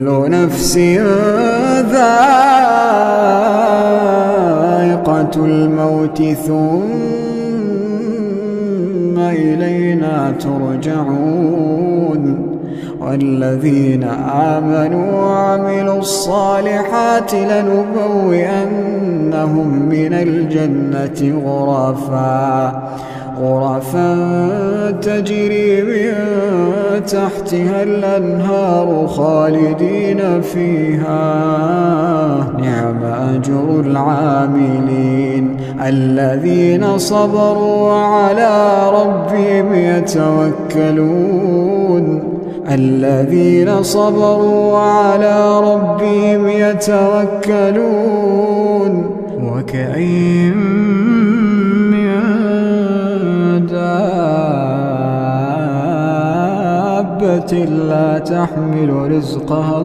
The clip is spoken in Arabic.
كل نفس ذائقة الموت ثم إلينا ترجعون والذين آمنوا وعملوا الصالحات لنبوئنهم من الجنة غرفا تجري من تحتها الأنهار خالدين فيها نعم أجر العاملين الذين صبروا وعلى ربهم يتوكلون وكأين من دابة لا تحمل رزقها